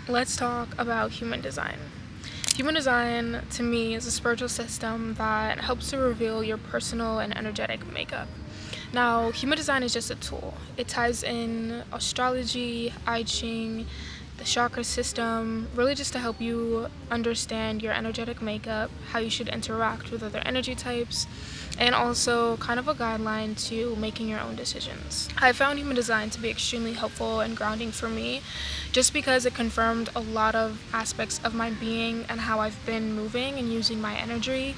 let's talk about human design. Human design, to me, is a spiritual system that helps to reveal your personal and energetic makeup. Now, human design is just a tool. It ties in astrology, I Ching, the chakra system, really just to help you understand your energetic makeup, how you should interact with other energy types, and also kind of a guideline to making your own decisions. I found human design to be extremely helpful and grounding for me just because it confirmed a lot of aspects of my being and how I've been moving and using my energy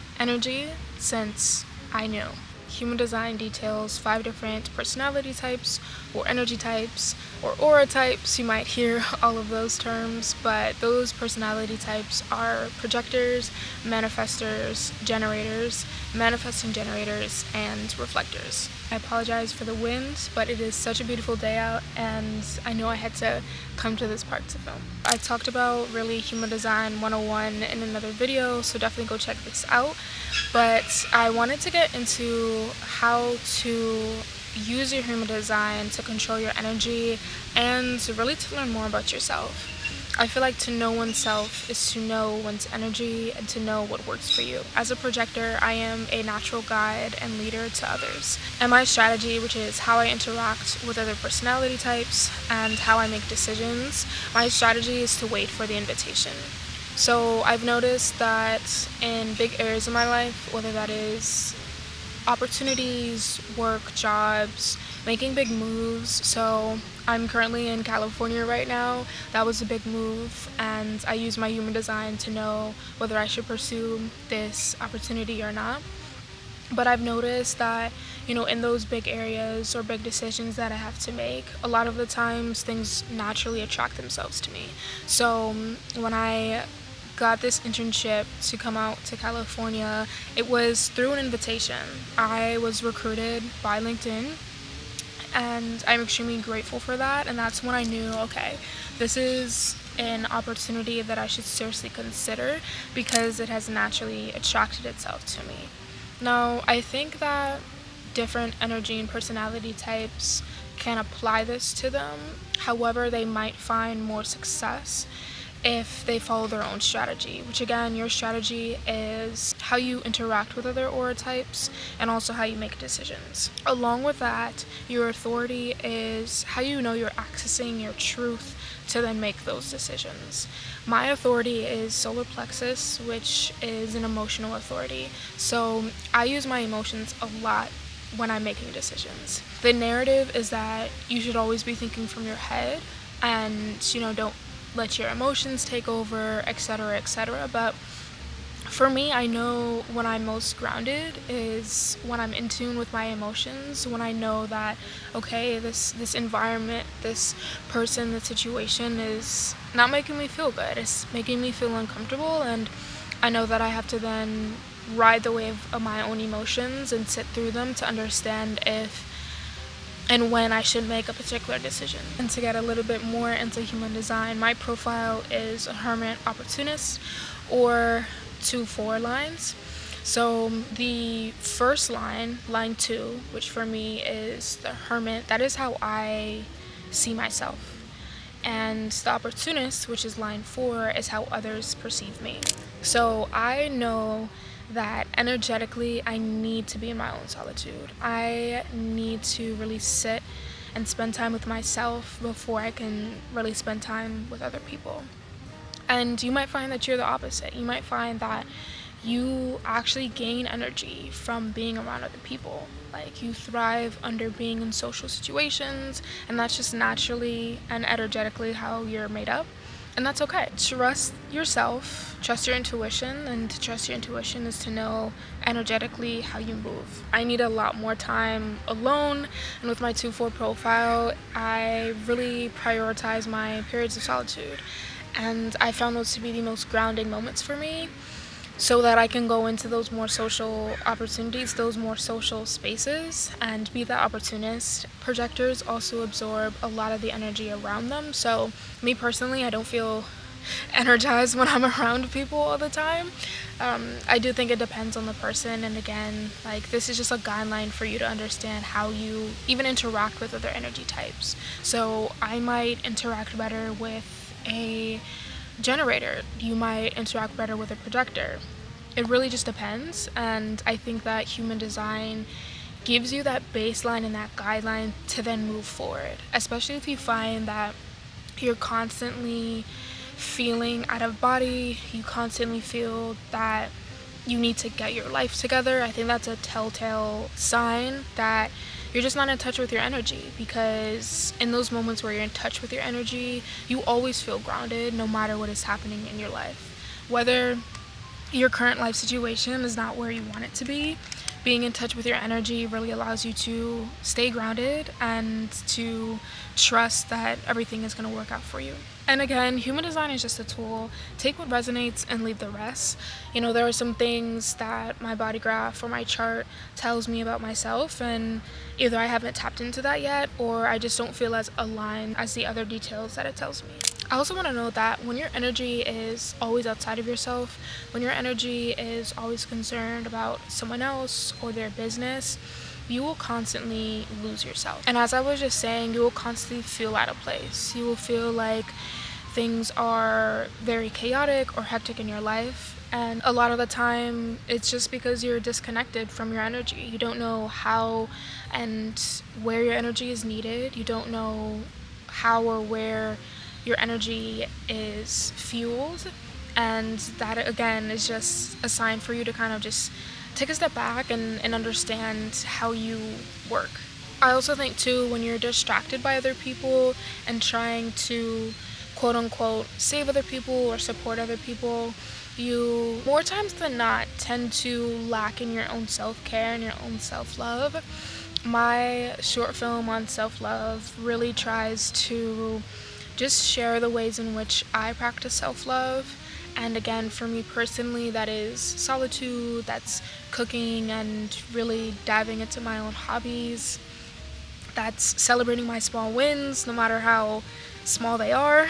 since I knew. Human design details 5 different personality types, or energy types, or aura types. You might hear all of those terms, but those personality types are projectors, manifestors, generators, manifesting generators, and reflectors. I apologize for the wind, but it is such a beautiful day out, and I knew I had to come to this part to film. I talked about really Human Design 101 in another video, so definitely go check this out. But I wanted to get into how to use your human design to control your energy and really to learn more about yourself. I feel like to know oneself is to know one's energy and to know what works for you. As a projector, I am a natural guide and leader to others. And my strategy, which is how I interact with other personality types and how I make decisions, my strategy is to wait for the invitation. So I've noticed that in big areas of my life, whether that is opportunities, work, jobs, making big moves. So I'm currently in California right now. That was a big move, and I use my human design to know whether I should pursue this opportunity or not. But I've noticed that, in those big areas or big decisions that I have to make, a lot of the times things naturally attract themselves to me. So when I got this internship to come out to California, it was through an invitation. I was recruited by LinkedIn, and I'm extremely grateful for that. And that's when I knew, okay, this is an opportunity that I should seriously consider because it has naturally attracted itself to me. Now, I think that different energy and personality types can apply this to them. However, they might find more success if they follow their own strategy, which again, your strategy is how you interact with other aura types and also how you make decisions. Along with that, your authority is how you know you're accessing your truth to then make those decisions. My authority is solar plexus, which is an emotional authority. So I use my emotions a lot when I'm making decisions. The narrative is that you should always be thinking from your head and, don't let your emotions take over, etc., etc. But for me, I know when I'm most grounded is when I'm in tune with my emotions, when I know that, okay, this environment, this person, this situation is not making me feel good. It's making me feel uncomfortable, and I know that I have to then ride the wave of my own emotions and sit through them to understand if and when I should make a particular decision. And to get a little bit more into human design, my profile is a hermit opportunist, or 2-4 lines. So the first line 2, which for me is the hermit, that is how I see myself. And the opportunist, which is line 4, is how others perceive me. So I know that energetically I need to be in my own solitude. I need to really sit and spend time with myself before I can really spend time with other people. And you might find that you're the opposite. You might find that you actually gain energy from being around other people. Like, you thrive under being in social situations, and that's just naturally and energetically how you're made up. And that's okay. Trust yourself, trust your intuition, and to trust your intuition is to know energetically how you move. I need a lot more time alone, and with my 2-4 profile, I really prioritize my periods of solitude. And I found those to be the most grounding moments for me, so that I can go into those more social opportunities, those more social spaces, and be that opportunist. Projectors also absorb a lot of the energy around them. So me personally, I don't feel energized when I'm around people all the time. I do think it depends on the person, and again, this is just a guideline for you to understand how you even interact with other energy types. So I might interact better with a generator. You might interact better with a projector. It really just depends, and I think that human design gives you that baseline and that guideline to then move forward, especially if you find that you're constantly feeling out of body, you constantly feel that you need to get your life together. I think that's a telltale sign that you're just not in touch with your energy, because in those moments where you're in touch with your energy, you always feel grounded no matter what is happening in your life. Whether your current life situation is not where you want it to be, being in touch with your energy really allows you to stay grounded and to trust that everything is going to work out for you. And again, human design is just a tool. Take what resonates and leave the rest. There are some things that my body graph or my chart tells me about myself, and either I haven't tapped into that yet, or I just don't feel as aligned as the other details that it tells me. I also want to know that when your energy is always outside of yourself, when your energy is always concerned about someone else or their business, you will constantly lose yourself. And as I was just saying, you will constantly feel out of place. You will feel like things are very chaotic or hectic in your life. And a lot of the time, it's just because you're disconnected from your energy. You don't know how and where your energy is needed. You don't know how or where your energy is fueled. And that, again, is just a sign for you to kind of just take a step back and understand how you work. I also think, too, when you're distracted by other people and trying to quote unquote save other people or support other people, you more times than not tend to lack in your own self-care and your own self-love. My short film on self-love really tries to just share the ways in which I practice self-love. And again, for me personally, that is solitude, that's cooking and really diving into my own hobbies. That's celebrating my small wins, no matter how small they are.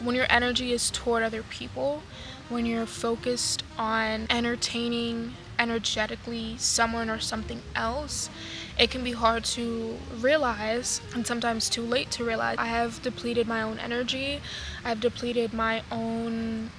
When your energy is toward other people, when you're focused on entertaining energetically someone or something else, it can be hard to realize, and sometimes too late to realize, I have depleted my own energy, I've depleted my own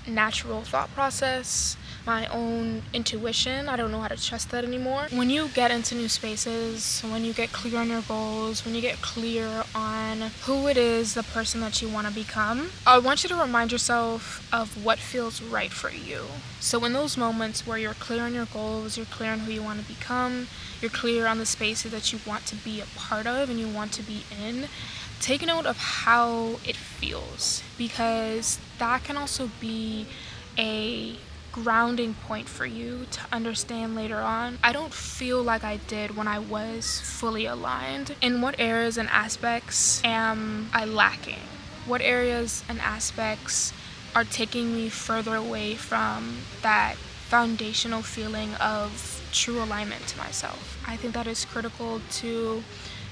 natural thought process, my own intuition. I don't know how to trust that anymore. When you get into new spaces, when you get clear on your goals, when you get clear on who it is, the person that you want to become, I want you to remind yourself of what feels right for you. So in those moments where you're clear on your goals, you're clear on who you want to become, you're clear on the spaces that you want to be a part of and you want to be in, take note of how it feels, because that can also be a grounding point for you to understand later on. I don't feel like I did when I was fully aligned. In what areas and aspects am I lacking? What areas and aspects are taking me further away from that foundational feeling of true alignment to myself? I think that is critical to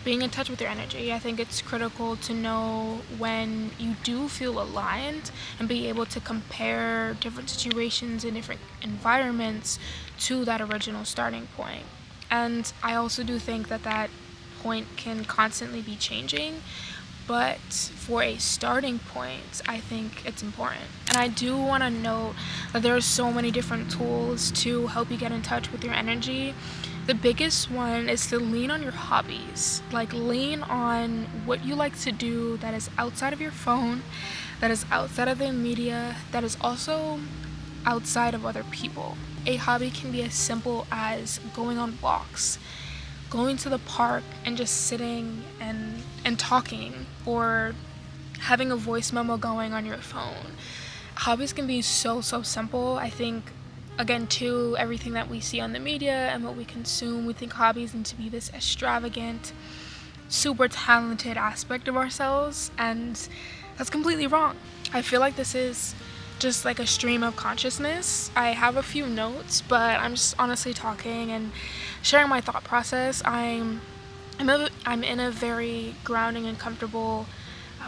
being in touch with your energy. I think it's critical to know when you do feel aligned and be able to compare different situations in different environments to that original starting point. And I also do think that that point can constantly be changing, but for a starting point, I think it's important. And I do want to note that there are so many different tools to help you get in touch with your energy. The biggest one is to lean on your hobbies. Like, lean on what you like to do that is outside of your phone, that is outside of the media, that is also outside of other people. A hobby can be as simple as going on walks, going to the park and just sitting and talking, or having a voice memo going on your phone. Hobbies can be so simple. I think, again, too, everything that we see on the media and what we consume, we think hobbies need to be this extravagant, super talented aspect of ourselves, and that's completely wrong. I feel like this is just like a stream of consciousness. I have a few notes, but I'm just honestly talking and sharing my thought process. I'm in a very grounding and comfortable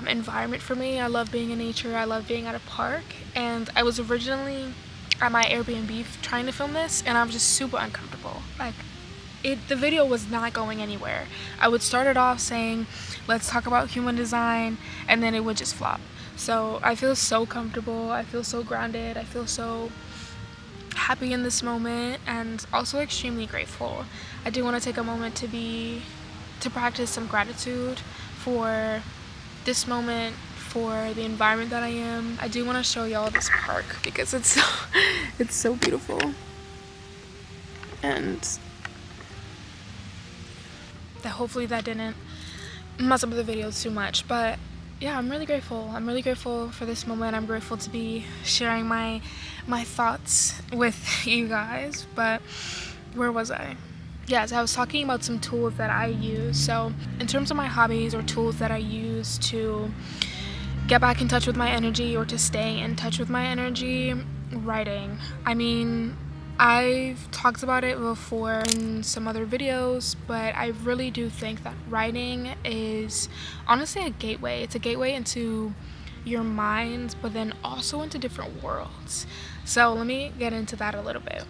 environment for me. I love being in nature. I love being at a park, and I was originally at my Airbnb trying to film this, and I was just super uncomfortable. The video was not going anywhere. I would start it off saying, let's talk about human design, and then it would just flop. So I feel so comfortable, I feel so grounded, I feel so happy in this moment, and also extremely grateful. I do want to take a moment to practice some gratitude for this moment, for the environment that I am. I do want to show y'all this park because it's so beautiful. And hopefully that didn't mess up the video too much, but yeah, I'm really grateful. I'm really grateful for this moment. I'm grateful to be sharing my thoughts with you guys. But where was I? Yes, I was talking about some tools that I use. So in terms of my hobbies or tools that I use to get back in touch with my energy or to stay in touch with my energy, writing. I mean, I've talked about it before in some other videos, but I really do think that writing is honestly a gateway. It's a gateway into your mind, but then also into different worlds. So let me get into that a little bit.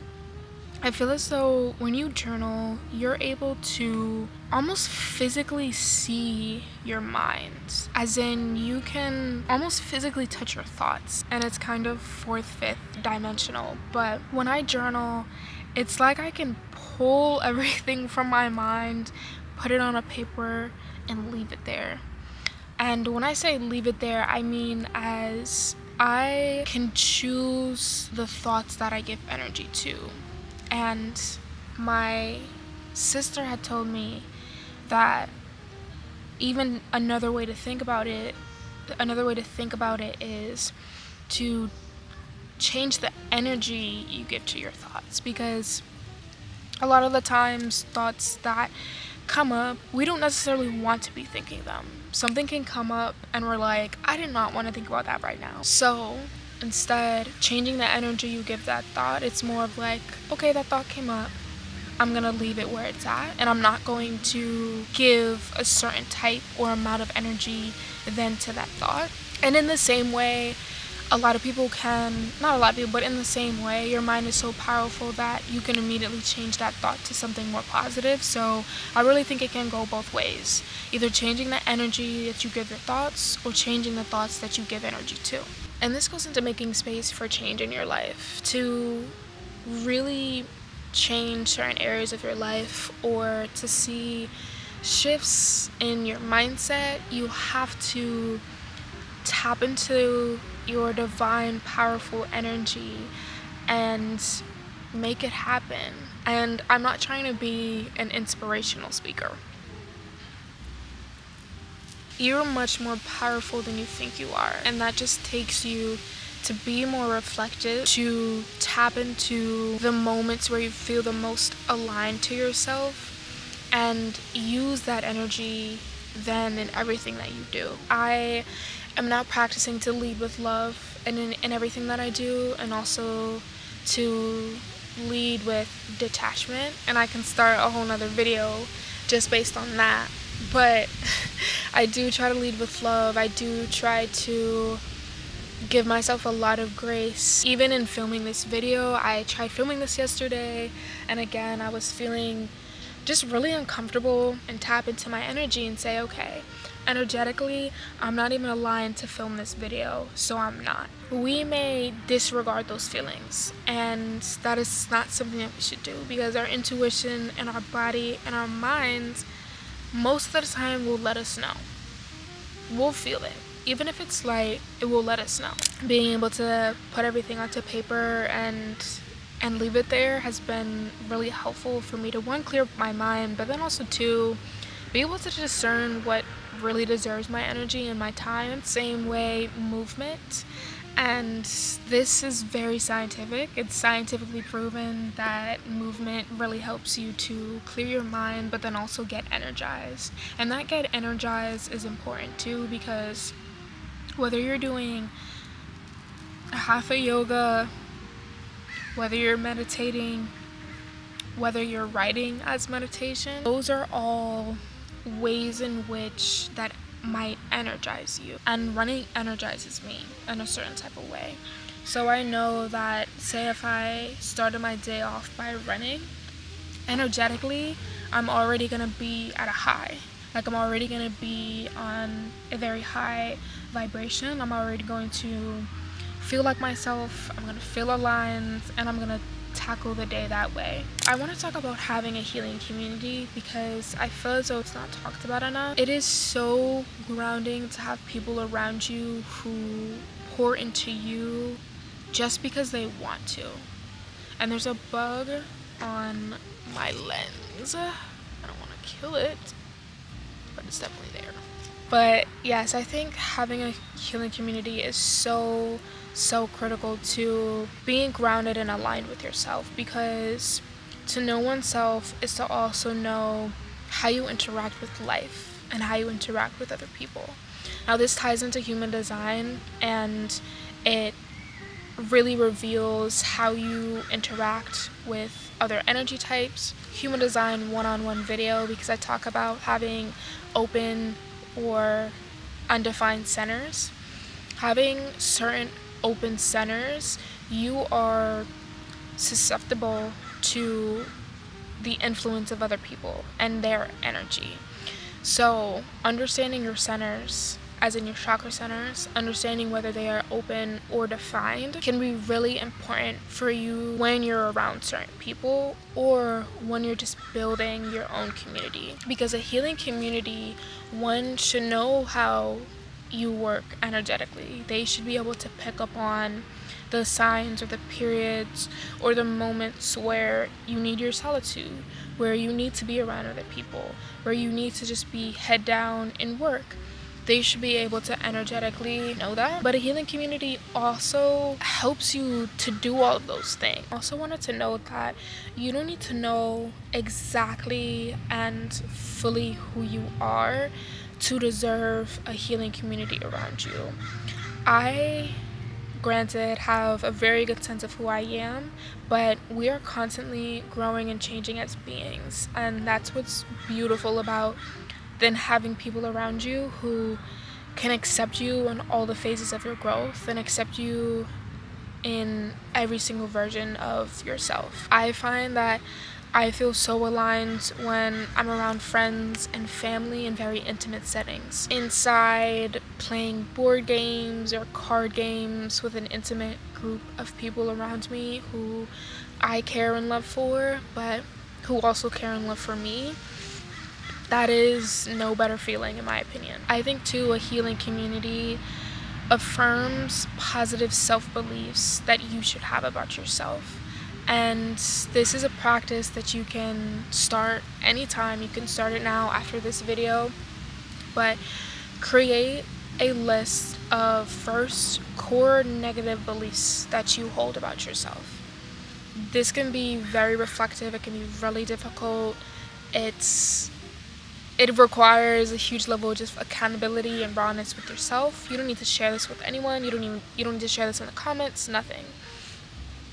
I feel as though when you journal, you're able to almost physically see your mind. As in, you can almost physically touch your thoughts. And it's kind of fourth, fifth dimensional. But when I journal, it's like I can pull everything from my mind, put it on a paper, and leave it there. And when I say leave it there, I mean as I can choose the thoughts that I give energy to. And my sister had told me that even another way to think about it is to change the energy you give to your thoughts, because a lot of the times thoughts that come up, we don't necessarily want to be thinking them. Something can come up and we're like, I did not want to think about that right now. So instead, changing the energy you give that thought, it's more of like, okay, that thought came up, I'm gonna leave it where it's at, and I'm not going to give a certain type or amount of energy then to that thought. And in the same way, a lot of people can, not a lot of people, but in the same way, your mind is so powerful that you can immediately change that thought to something more positive. So I really think it can go both ways, either changing the energy that you give your thoughts or changing the thoughts that you give energy to. And this goes into making space for change in your life. To really change certain areas of your life or to see shifts in your mindset, you have to tap into your divine, powerful energy and make it happen. And I'm not trying to be an inspirational speaker. You're much more powerful than you think you are, and that just takes you to be more reflective, to tap into the moments where you feel the most aligned to yourself and use that energy then in everything that you do. I am now practicing to lead with love in everything that I do, and also to lead with detachment, and I can start a whole nother video just based on that. But I do try to lead with love. I do try to give myself a lot of grace. Even in filming this video, I tried filming this yesterday, and again, I was feeling just really uncomfortable, and tap into my energy and say, okay, energetically, I'm not even aligned to film this video, so I'm not. We may disregard those feelings, and that is not something that we should do, because our intuition and our body and our minds most of the time will let us know. We'll feel it. Even if it's light, it will let us know. Being able to put everything onto paper and leave it there has been really helpful for me to, one, clear up my mind, but then also to be able to discern what really deserves my energy and my time. Same way, movement. And this is very scientific. It's scientifically proven that movement really helps you to clear your mind, but then also get energized. And that get energized is important too, because whether you're doing a hatha yoga, whether you're meditating, whether you're writing as meditation, those are all ways in which that might energize you, and running energizes me in a certain type of way. So I know that, say if I started my day off by running, energetically I'm already gonna be at a high, Like, I'm already going to be on a very high vibration. I'm already going to feel like myself. I'm going to feel aligned, and I'm going to tackle the day that way. I want to talk about having a healing community because I feel as though it's not talked about enough. It is so grounding to have people around you who pour into you just because they want to. And there's a bug on my lens. I don't want to kill it, but it's definitely there. But yes, I think having a healing community is so critical to being grounded and aligned with yourself, because to know oneself is to also know how you interact with life and how you interact with other people. Now, this ties into human design, and it really reveals how you interact with other energy types. Human design one-on-one video, because I talk about having open or undefined centers. Having certain open centers, you are susceptible to the influence of other people and their energy. So understanding your centers, as in your chakra centers, understanding whether they are open or defined, can be really important for you when you're around certain people or when you're just building your own community. Because a healing community, one should know how you work energetically. They should be able to pick up on the signs or the periods or the moments where you need your solitude, where you need to be around other people, where you need to just be head down and work. They should be able to energetically know that. But a healing community also helps you to do all of those things. I also wanted to note that you don't need to know exactly and fully who you are to deserve a healing community around you. I, granted, have a very good sense of who I am, but we are constantly growing and changing as beings. And that's what's beautiful about then having people around you who can accept you in all the phases of your growth and accept you in every single version of yourself. I find that I feel so aligned when I'm around friends and family in very intimate settings. Inside, playing board games or card games with an intimate group of people around me who I care and love for, but who also care and love for me. That is no better feeling, in my opinion. I think, too, a healing community affirms positive self-beliefs that you should have about yourself. And this is a practice that you can start anytime. You can start it now after this video. But create a list of first core negative beliefs that you hold about yourself. This can be very reflective. It can be really difficult. It requires a huge level of just accountability and rawness with yourself. You don't need to share this with anyone. You don't need to share this in the comments, nothing.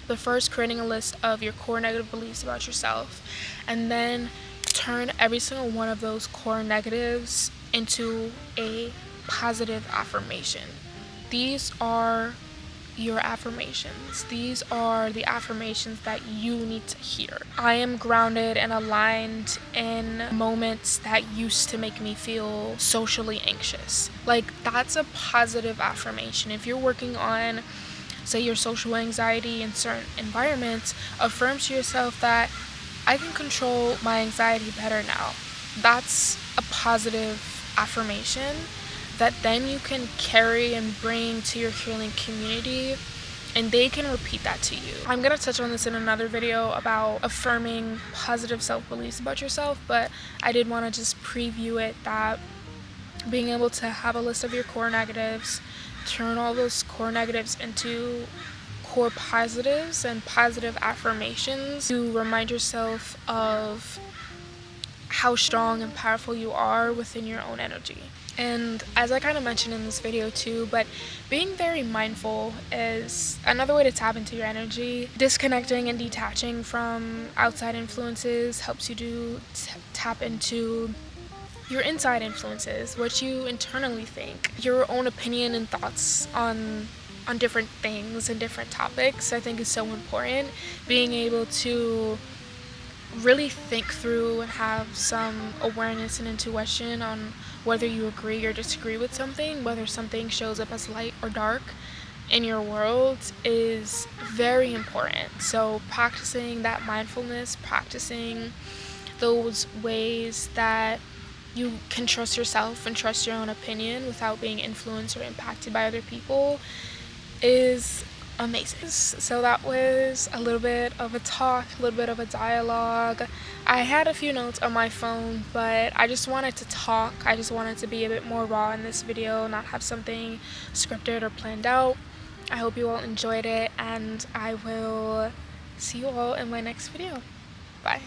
But first, creating a list of your core negative beliefs about yourself, and then turn every single one of those core negatives into a positive affirmation. These are your affirmations. These are the affirmations that you need to hear. I am grounded and aligned in moments that used to make me feel socially anxious. Like, that's a positive affirmation. If you're working on, say, your social anxiety in certain environments, affirm to yourself that I can control my anxiety better now. That's a positive affirmation that then you can carry and bring to your healing community, and they can repeat that to you. I'm going to touch on this in another video about affirming positive self-beliefs about yourself, but I did want to just preview it, that being able to have a list of your core negatives, turn all those core negatives into core positives and positive affirmations to remind yourself of how strong and powerful you are within your own energy. And as I kind of mentioned in this video too, but being very mindful is another way to tap into your energy. Disconnecting and detaching from outside influences helps you to tap into your inside influences, what you internally think, your own opinion and thoughts on different things and different topics. I think is so important. Being able to really think through and have some awareness and intuition on whether you agree or disagree with something, whether something shows up as light or dark in your world is very important. So practicing that mindfulness, practicing those ways that you can trust yourself and trust your own opinion without being influenced or impacted by other people is amazing. So that was a little bit of a talk, a little bit of a dialogue. I had a few notes on my phone, but I just wanted to talk. I just wanted to be a bit more raw in this video, not have something scripted or planned out. I hope you all enjoyed it, and I will see you all in my next video. Bye.